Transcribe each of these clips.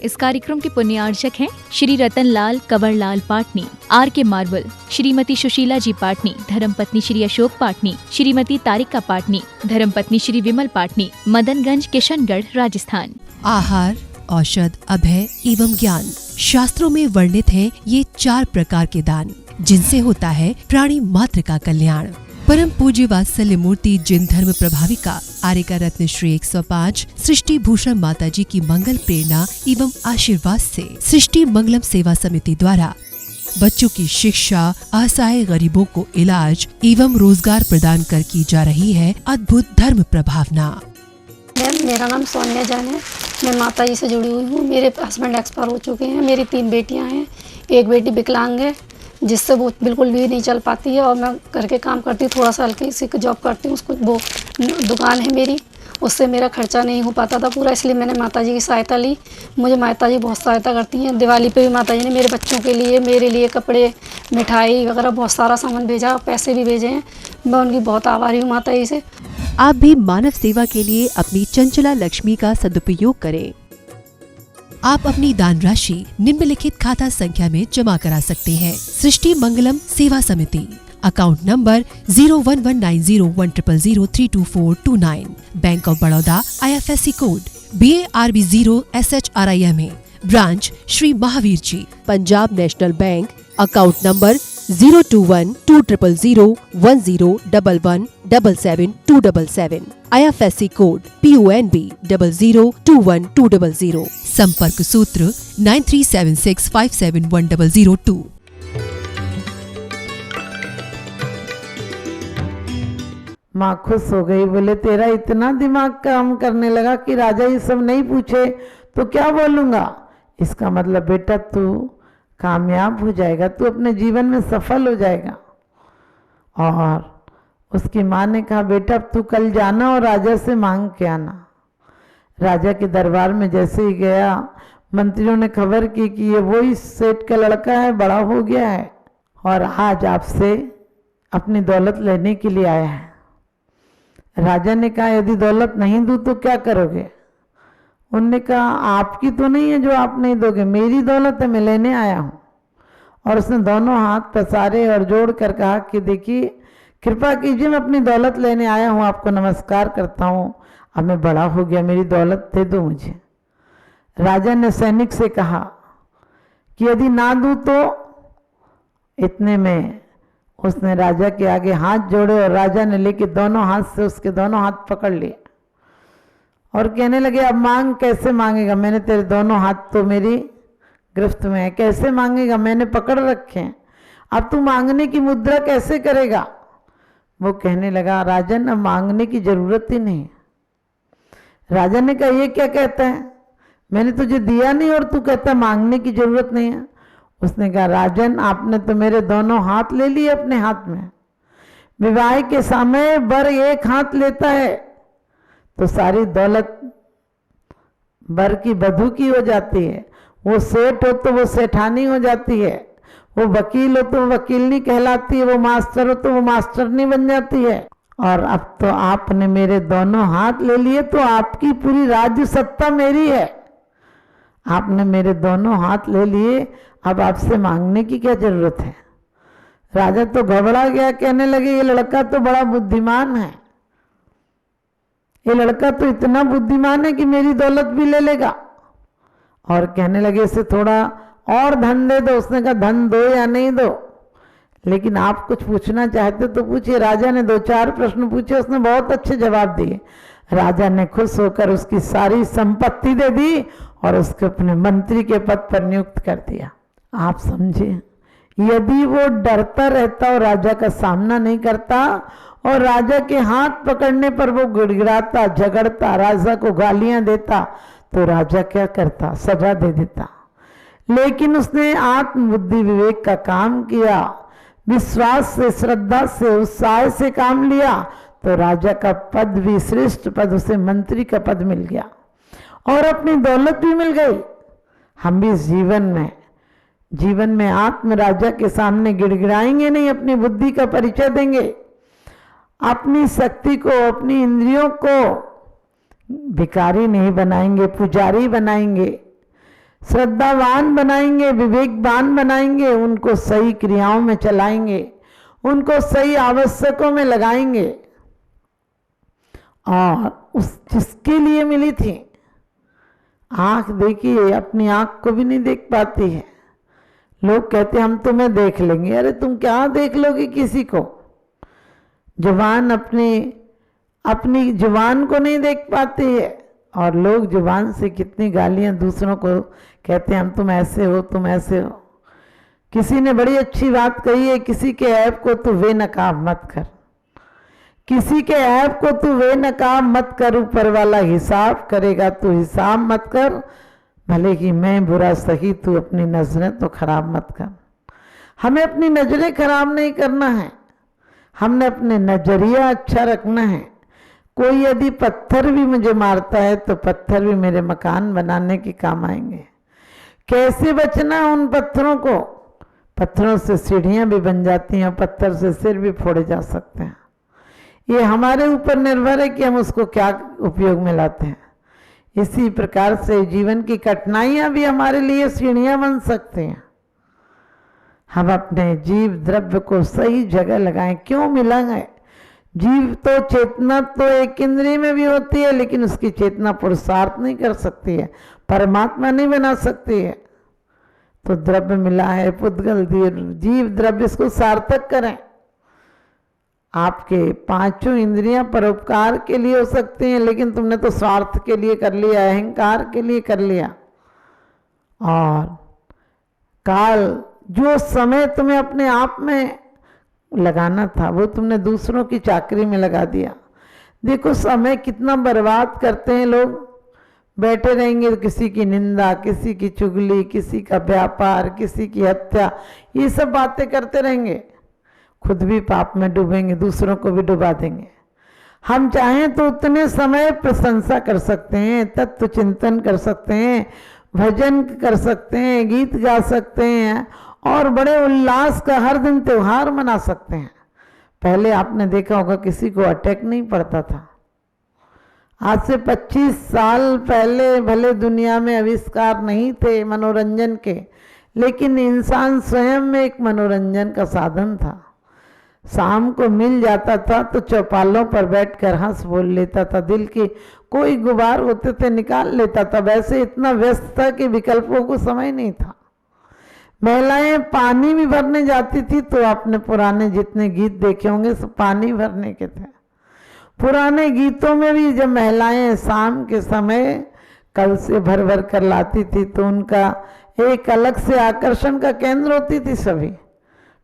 इस कार्यक्रम के पुण्यार्चक हैं श्री रतनलाल कंवरलाल पाटनी, RK मार्बल, श्रीमती सुशीला जी पाटनी, धर्मपत्नी श्री अशोक पाटनी, श्रीमती तारिका पाटनी, धर्मपत्नी श्री विमल पाटनी, मदनगंज, किशनगढ़, राजस्थान। आहार, औषध, अभय एवं ज्ञान। शास्त्रों में वर्णित है ये 4 प्रकार के दान, जिनसे होता है प्राणी मात्र का कल्याण। परम पूज्य वात्सल्य मूर्ति जिन धर्म प्रभाविका आर्यका रत्न श्री 105 सृष्टि भूषण माता जी की मंगल प्रेरणा एवं आशीर्वाद से सृष्टि मंगलम सेवा समिति द्वारा बच्चों की शिक्षा, असहाय गरीबों को इलाज एवं रोजगार प्रदान कर की जा रही है अद्भुत धर्म प्रभावना। मैम, मेरा नाम सोनिया जान है। मैं माता जी से जुड़ी हुई हूँ। मेरे हस्बैंड एक्सपायर हो चुके हैं। मेरी 3 बेटियाँ हैं। एक बेटी विकलांग है, जिससे वो बिल्कुल भी नहीं चल पाती है, और मैं घर के काम करती हूँ, थोड़ा सा हल्की सी जॉब करती हूँ। उसको वो दुकान है मेरी, उससे मेरा खर्चा नहीं हो पाता था पूरा, इसलिए मैंने माता जी की सहायता ली। मुझे माता जी बहुत सहायता करती हैं। दिवाली पे भी माता जी ने मेरे बच्चों के लिए, मेरे लिए कपड़े, मिठाई वगैरह बहुत सारा सामान भेजा, पैसे भी भेजे हैं। मैं उनकी बहुत आभारी हूँ माता जी से। आप भी मानव सेवा के लिए अपनी चंचला लक्ष्मी का सदुपयोग करें। आप अपनी दान राशि निम्नलिखित खाता संख्या में जमा करा सकते हैं। सृष्टि Mangalam Seva Samiti, account number 01190100032429, bank of Baroda, IFSC code BARB 0 SHRIMA, branch Shri Mahavir ji, Punjab national bank, account number 021220101177 IFSC code PONB 0021200, संपर्क सूत्र 9376571002। माँ खुश हो गई, बोले तेरा इतना दिमाग काम करने लगा कि राजा ये सब नहीं पूछे तो क्या बोलूँगा। इसका मतलब बेटा तू कामयाब हो जाएगा, तू अपने जीवन में सफल हो जाएगा। और उसकी माँ ने कहा बेटा तू कल जाना और राजा से मांग के आना। राजा के दरबार में जैसे ही गया, मंत्रियों ने खबर की कि ये वही सेठ का लड़का है, बड़ा हो गया है और आज आपसे अपनी दौलत लेने के लिए आया है। राजा ने कहा यदि दौलत नहीं दूँ तो क्या करोगे। उनने कहा आपकी तो नहीं है जो आप नहीं दोगे, मेरी दौलत है, मैं लेने आया हूँ। और उसने दोनों हाथ पसारे और जोड़ कर कहा कि देखिए कृपा कीजिए, मैं अपनी दौलत लेने आया हूँ, आपको नमस्कार करता हूँ, अब मैं बड़ा हो गया, मेरी दौलत दे दो मुझे। राजा ने सैनिक से कहा कि यदि ना दूँ तो। इतने में उसने राजा के आगे हाथ जोड़े और राजा ने लेके दोनों हाथ से उसके दोनों हाथ पकड़ लिए और कहने लगे अब मांग कैसे मांगेगा, मैंने तेरे दोनों हाथ तो मेरी गिरफ्त में है, कैसे मांगेगा, मैंने पकड़ रखे हैं, अब तू मांगने की मुद्रा कैसे करेगा। वो कहने लगा राजन अब मांगने की जरूरत ही नहीं। राजा ने कहा ये क्या कहता है, मैंने तुझे दिया नहीं और तू कहता मांगने की जरूरत नहीं है। उसने कहा राजन आपने तो मेरे दोनों हाथ ले लिए अपने हाथ में। विवाह के समय बर एक हाथ लेता है तो सारी दौलत बर की बधू की हो जाती है, वो सेठ हो तो वो सेठानी हो जाती है, वो वकील हो तो वकीलनी कहलाती है, वो मास्टर हो तो वो मास्टरनी बन जाती है। और अब तो आपने मेरे दोनों हाथ ले लिए तो आपकी पूरी राज्य सत्ता मेरी है। आपने मेरे दोनों हाथ ले लिए, अब आपसे मांगने की क्या जरूरत है। राजा तो घबरा गया, कहने लगे ये लड़का तो बड़ा बुद्धिमान है, ये लड़का तो इतना बुद्धिमान है कि मेरी दौलत भी ले लेगा। और कहने लगे इसे थोड़ा और धन दे दो। उसने कहा धन दो या नहीं दो, लेकिन आप कुछ पूछना चाहते तो पूछिए। राजा ने 2-4 प्रश्न पूछे, उसने बहुत अच्छे जवाब दिए। राजा ने खुश होकर उसकी सारी संपत्ति दे दी और उसको अपने मंत्री के पद पर नियुक्त कर दिया। आप समझे, यदि वो डरता रहता और राजा का सामना नहीं करता और राजा के हाथ पकड़ने पर वो गिड़गिड़ाता, झगड़ता, राजा को गालियां देता, तो राजा क्या करता, सजा दे देता। लेकिन उसने आत्मबुद्धि विवेक का काम किया, विश्वास से, श्रद्धा से, उत्साह से काम लिया, तो राजा का पद भी, श्रेष्ठ पद, उसे मंत्री का पद मिल गया और अपनी दौलत भी मिल गई। हम भी जीवन में आत्म राजा के सामने गिड़गिड़ाएंगे नहीं, अपनी बुद्धि का परिचय देंगे, अपनी शक्ति को, अपनी इंद्रियों को भिखारी नहीं बनाएंगे, पुजारी बनाएंगे। श्रद्धावान बनाएंगे, विवेकवान बनाएंगे, उनको सही क्रियाओं में चलाएंगे, उनको सही आवश्यकों में लगाएंगे। और उस जिसके लिए मिली थी आंख, देखिए अपनी आंख को भी नहीं देख पाती है। लोग कहते हम तुम्हें देख लेंगे, अरे तुम क्या देख लोगे किसी को? जुबान अपनी जुबान को नहीं देख पाती है, और लोग जुबान से कितनी गालियां दूसरों को कहते हैं, हम तुम ऐसे हो, तुम ऐसे हो। किसी ने बड़ी अच्छी बात कही है, किसी के ऐब को तू बेनकाब मत कर, किसी के ऐब को तू बेनकाब मत कर, ऊपर वाला हिसाब करेगा, तू हिसाब मत कर, भले कि मैं बुरा सही, तू अपनी नजरें तो खराब मत कर। हमें अपनी नजरें खराब नहीं करना है, हमने अपने नजरिया अच्छा रखना है। कोई यदि पत्थर भी मुझे मारता है तो पत्थर भी मेरे मकान बनाने के काम आएंगे। कैसे बचना है उन पत्थरों को? पत्थरों से सीढ़ियां भी बन जाती हैं, पत्थर से सिर भी फोड़े जा सकते हैं। ये हमारे ऊपर निर्भर है कि हम उसको क्या उपयोग में लाते हैं। इसी प्रकार से जीवन की कठिनाइयां भी हमारे लिए सीढ़ियां बन सकती हैं। हम अपने जीव द्रव्य को सही जगह लगाएं। क्यों मिला है? जीव तो चेतना तो एक इंद्रिय में भी होती है, लेकिन उसकी चेतना पुरुषार्थ नहीं कर सकती है, परमात्मा नहीं बना सकती है। तो द्रव्य मिला है, पुद्गल जीव द्रव्य, इसको सार्थक करें। आपके पांचों इंद्रियां परोपकार के लिए हो सकती हैं, लेकिन तुमने तो स्वार्थ के लिए कर लिया, अहंकार के लिए कर लिया। और काल, जो समय तुम्हें अपने आप में लगाना था वो तुमने दूसरों की चाकरी में लगा दिया। देखो समय कितना बर्बाद करते हैं लोग। बैठे रहेंगे, किसी की निंदा, किसी की चुगली, किसी का व्यापार, किसी की हत्या, ये सब बातें करते रहेंगे। खुद भी पाप में डूबेंगे, दूसरों को भी डुबा देंगे। हम चाहें तो उतने समय प्रशंसा कर सकते हैं, तत्व चिंतन कर सकते हैं, भजन कर सकते हैं, गीत गा सकते हैं, और बड़े उल्लास का हर दिन त्योहार मना सकते हैं। पहले आपने देखा होगा किसी को अटैक नहीं पड़ता था। आज से 25 साल पहले भले दुनिया में आविष्कार नहीं थे मनोरंजन के, लेकिन इंसान स्वयं में एक मनोरंजन का साधन था। शाम को मिल जाता था तो चौपालों पर बैठकर हंस बोल लेता था, दिल के कोई गुबार होते थे निकाल लेता था। वैसे इतना व्यस्त था कि विकल्पों को समय नहीं था। महिलाएं पानी भी भरने जाती थी, तो आपने पुराने जितने गीत देखे होंगे सब पानी भरने के थे। पुराने गीतों में भी जब महिलाएं शाम के समय कल से भर भर कर लाती थी, तो उनका एक अलग से आकर्षण का केंद्र होती थी। सभी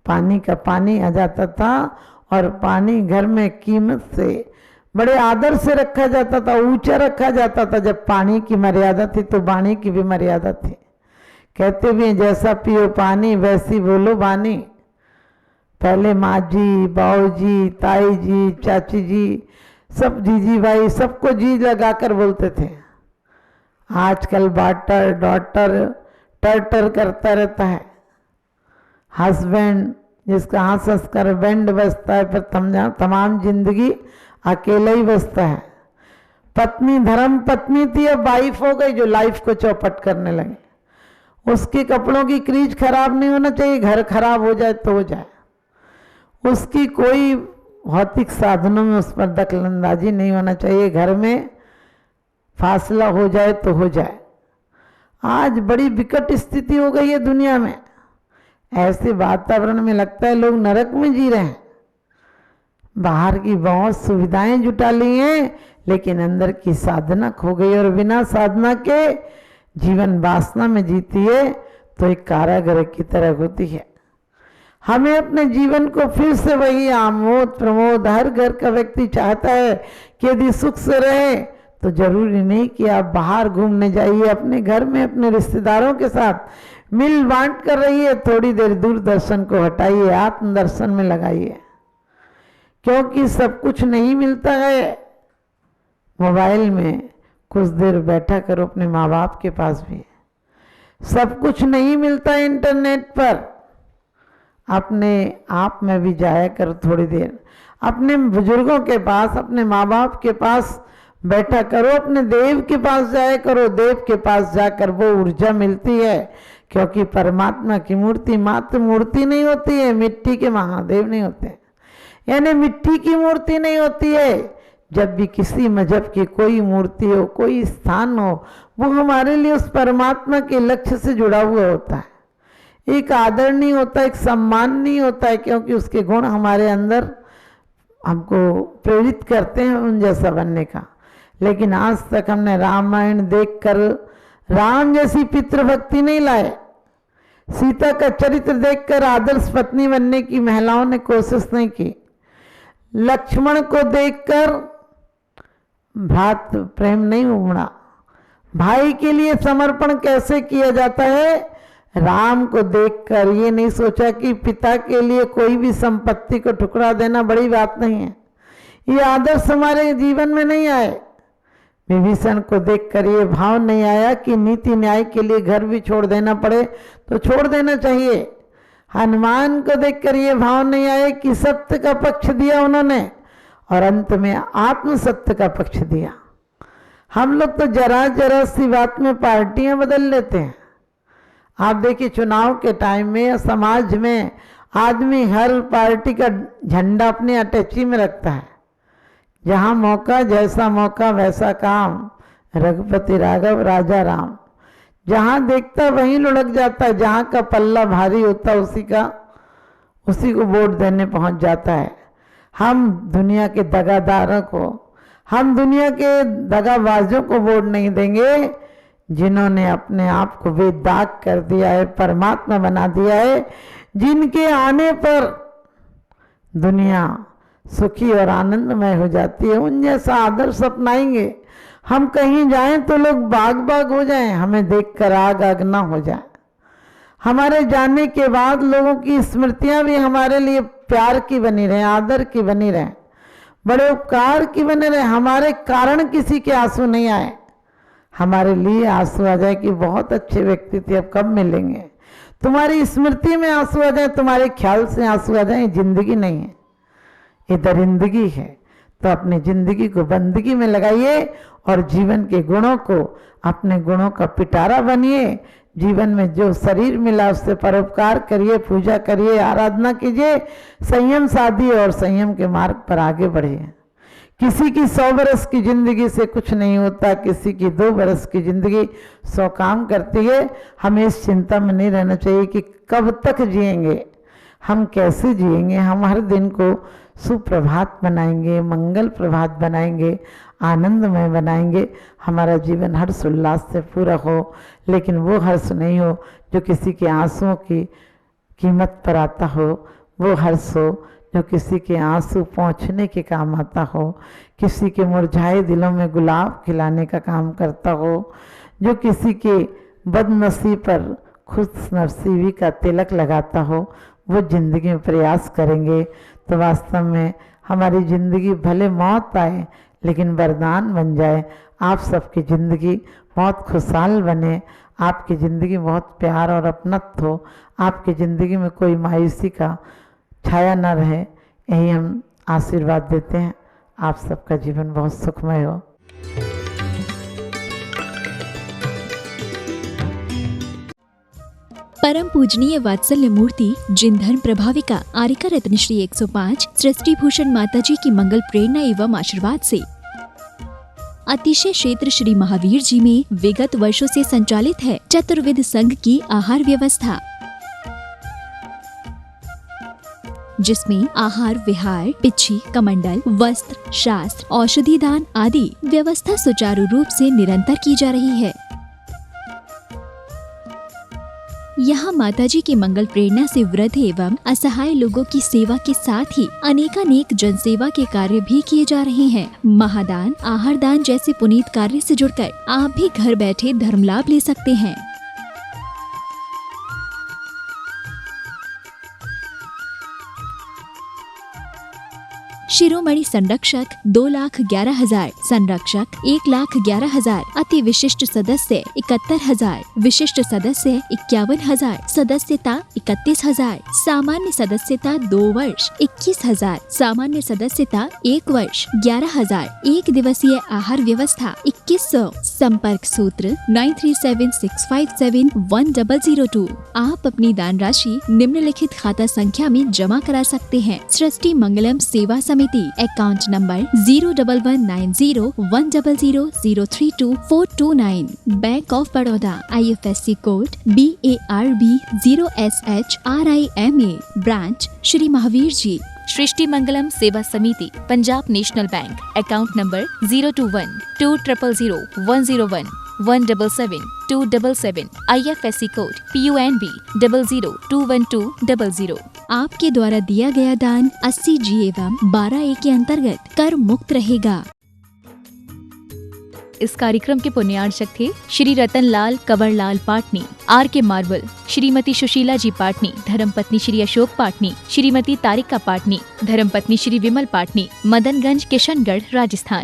पानी का पानी आ जाता था, और पानी घर में कीमत से बड़े आदर से रखा जाता था, ऊंचा रखा जाता था। जब पानी की मर्यादा थी तो वाणी की भी मर्यादा थी। कहते भी हैं, जैसा पियो पानी वैसी बोलो वाणी। पहले माँ जी, बाऊ जी, ताई जी, चाची जी, सब जीजी भाई, सबको जी लगाकर बोलते थे। आजकल बाटर डॉटर टर करता रहता है। हस्बैंड, जिसका हंस हंस कर बैंड बजता है, पर तमाम जिंदगी अकेला ही बजता है। पत्नी धर्म पत्नी थी, अब वाइफ हो गई, जो लाइफ को चौपट करने लगी। उसके कपड़ों की क्रीज खराब नहीं होना चाहिए, घर खराब हो जाए तो हो जाए। उसकी कोई भौतिक साधनों में उस पर दखलंदाजी नहीं होना चाहिए, घर में फासला हो जाए तो हो जाए। आज बड़ी विकट स्थिति हो गई है दुनिया में। ऐसे वातावरण में लगता है लोग नरक में जी रहे हैं। बाहर की बहुत सुविधाएं जुटा ली हैं, लेकिन अंदर की साधना खो गई, और बिना साधना के जीवन वासना में जीती है तो एक कारागृह की तरह होती है। हमें अपने जीवन को फिर से वही आमोद प्रमोद, हर घर का व्यक्ति चाहता है कि यदि सुख से रहे तो जरूरी नहीं कि आप बाहर घूमने जाइए, अपने घर में अपने रिश्तेदारों के साथ मिल बांट कर रहिए। थोड़ी देर दूरदर्शन को हटाइए, आत्म दर्शन में लगाइए, क्योंकि सब कुछ नहीं मिलता है। मोबाइल में कुछ देर बैठा करो, अपने माँ बाप के पास भी। सब कुछ नहीं मिलता इंटरनेट पर, अपने आप में भी जाया करो थोड़ी देर। अपने बुजुर्गों के पास, अपने माँ बाप के पास बैठा करो, अपने देव के पास जाया करो। देव के पास जाकर वो ऊर्जा मिलती है, क्योंकि परमात्मा की मूर्ति मात्र मूर्ति नहीं होती है, मिट्टी के महादेव नहीं होते, यानी मिट्टी की मूर्ति नहीं होती है। जब भी किसी मजहब की कोई मूर्ति हो, कोई स्थान हो, वो हमारे लिए उस परमात्मा के लक्ष्य से जुड़ा हुआ होता है। एक आदर नहीं होता, एक सम्मान नहीं होता है, क्योंकि उसके गुण हमारे अंदर हमको प्रेरित करते हैं उन जैसा बनने का। लेकिन आज तक हमने रामायण देखकर राम जैसी पितृभक्ति नहीं लाए। सीता का चरित्र देखकर आदर्श पत्नी बनने की महिलाओं ने कोशिश नहीं की। लक्ष्मण को देखकर भ्रात प्रेम नहीं उमड़ा। भाई के लिए समर्पण कैसे किया जाता है, राम को देखकर ये नहीं सोचा कि पिता के लिए कोई भी संपत्ति को टुकड़ा देना बड़ी बात नहीं है। ये आदर्श हमारे जीवन में नहीं आए। विभीषण को देखकर ये भाव नहीं आया कि नीति न्याय के लिए घर भी छोड़ देना पड़े तो छोड़ देना चाहिए। हनुमान को देखकर ये भाव नहीं आए कि सत्य का पक्ष दिया उन्होंने और अंत में आत्म सत्य का पक्ष दिया। हम लोग तो जरा जरा सी बात में पार्टियां बदल लेते हैं। आप देखिए चुनाव के टाइम में या समाज में आदमी हर पार्टी का झंडा अपने अटैची में रखता है। जहाँ मौका, जैसा मौका वैसा काम, रघुपति राघव राजा राम। जहाँ देखता वहीं लुढ़क जाता है, जहाँ का पल्ला भारी होता उसी को वोट देने पहुँच जाता है। हम दुनिया के दगादारों को, हम दुनिया के दगाबाजों को वोट नहीं देंगे, जिन्होंने अपने आप को बेदाग कर दिया है, परमात्मा बना दिया है, जिनके आने पर दुनिया सुखी और आनंदमय हो जाती है। उन जैसा आदर्श अपनाएंगे। हम कहीं जाएं तो लोग बाग बाग हो जाएं, हमें देखकर आग आग ना हो जाए। हमारे जाने के बाद लोगों की स्मृतियां भी हमारे लिए प्यार की बनी रहे, आदर की बनी रहे, बड़े उपकार की बने रहे। हमारे कारण किसी के आंसू नहीं आए, हमारे लिए आंसू आ जाए कि बहुत अच्छे व्यक्ति थे, अब कब मिलेंगे। तुम्हारी स्मृति में आंसू आ जाए, तुम्हारे ख्याल से आंसू आ जाए, जिंदगी नहीं है, ये दरिंदगी है। तो अपनी जिंदगी को बंदगी में लगाइए और जीवन के गुणों को, अपने गुणों का पिटारा बनिए। जीवन में जो शरीर मिला उससे परोपकार करिए, पूजा करिए, आराधना कीजिए, संयम साधिए और संयम के मार्ग पर आगे बढ़िए। किसी की 100 बरस की जिंदगी से कुछ नहीं होता, किसी की 2 बरस की जिंदगी 100 काम करती है। हमें इस चिंता में नहीं रहना चाहिए कि कब तक जिएंगे, हम कैसे जिएंगे। हम हर दिन को सुप्रभात बनाएंगे, मंगल प्रभात बनाएंगे, आनंदमय बनाएंगे। हमारा जीवन हर्ष उल्लास से पूरा हो, लेकिन वो हर्ष नहीं हो जो किसी के आंसुओं की कीमत पर आता हो, वो हर्ष हो जो किसी के आंसू पहुँचने के काम आता हो, किसी के मुरझाए दिलों में गुलाब खिलाने का काम करता हो, जो किसी के बदनसीब पर खुश नसीबी का तिलक लगाता हो। वो जिंदगी में प्रयास करेंगे तो वास्तव में हमारी ज़िंदगी भले मौत आए लेकिन वरदान बन जाए। आप सबकी ज़िंदगी बहुत खुशहाल बने, आपकी ज़िंदगी बहुत प्यार और अपनत्व हो, आपकी ज़िंदगी में कोई मायूसी का छाया न रहे, यही हम आशीर्वाद देते हैं। आप सबका जीवन बहुत सुखमय हो। परम पूजनीय वात्सल्य मूर्ति जिन धर्म प्रभाविका आरिका रत्न श्री 105 सृष्टि भूषण माता जी की मंगल प्रेरणा एवं आशीर्वाद से अतिशय क्षेत्र श्री महावीर जी में विगत वर्षों से संचालित है चतुर्विध संघ की आहार व्यवस्था, जिसमें आहार विहार, पिच्छी, कमंडल, वस्त्र, शास्त्र, औषधि दान आदि व्यवस्था सुचारू रूप से निरंतर की जा रही है। यहाँ माताजी की मंगल प्रेरणा से वृद्ध एवं असहाय लोगों की सेवा के साथ ही अनेकानेक जनसेवा के कार्य भी किए जा रहे हैं। महादान, आहार दान जैसे पुनीत कार्य से जुड़कर आप भी घर बैठे धर्म लाभ ले सकते हैं। शिरोमणि संरक्षक 2,11,000, संरक्षक 1,11,000, अति विशिष्ट सदस्य 71,000, विशिष्ट सदस्य 51,000, सदस्यता 31,000, सामान्य सदस्यता 2 वर्ष 21,000, सामान्य सदस्यता 1 वर्ष 11,000, एक दिवसीय आहार व्यवस्था 2100, संपर्क सूत्र 9376571002। आप अपनी दान राशि निम्नलिखित खाता संख्या में जमा करा सकते हैं। सृष्टि Mangalam Seva Samiti, account number 011901000032429, bank of Baroda, IFSC code BARB 0SHRIMA, branch Shri Mahavir ji. Srishti Mangalam Seva Samiti, Punjab national bank, account number 02120000101 177 IFSC code PUNB 0021200। आपके द्वारा दिया गया दान 80G एवं 12A के अंतर्गत कर मुक्त रहेगा। इस कार्यक्रम के पुण्यार्चक थे श्री रतनलाल कंवरलाल पाटनी, RK मार्बल, श्रीमती सुशीला जी पाटनी, धर्मपत्नी श्री अशोक पाटनी, श्रीमती तारिका पाटनी, धर्मपत्नी श्री विमल पाटनी, मदनगंज, किशनगढ़, राजस्थान।